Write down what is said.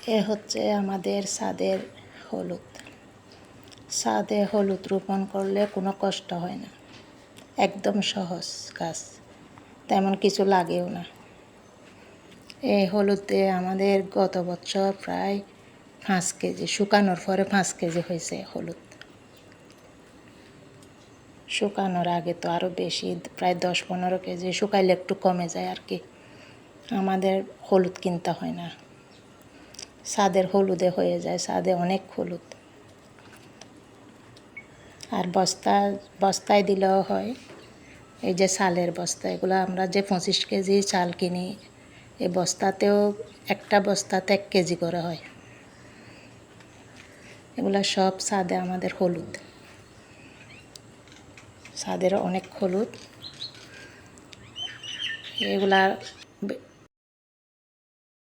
এ হচ্ছে আমাদের ছাদের হলুদ। ছাদে হলুদ রোপণ করলে কোনো কষ্ট হয় না, একদম সহজ কাজ, তেমন কিছু লাগেও না। এই হলুদে আমাদের গত বছর প্রায় 5 কেজি, শুকানোর পরে 5 কেজি হয়েছে হলুদ। শুকানোর আগে তো আরও বেশি, প্রায় 10-15 কেজি, শুকাইলে একটু কমে যায় আর কি। আমাদের হলুদ কিনতে হয় না, ছাদের হলুদে হয়ে যায়, ছাদে অনেক হলুদ। আর বস্তায় দিলেও হয়, এই যে চালের বস্তা, এগুলো আমরা যে 25 কেজি চাল কিনি, এই বস্তাতেও একটা বস্তাতে 1 কেজি করে হয়। এগুলো সব ছাদে আমাদের হলুদ, ছাদের অনেক হলুদ। এগুলা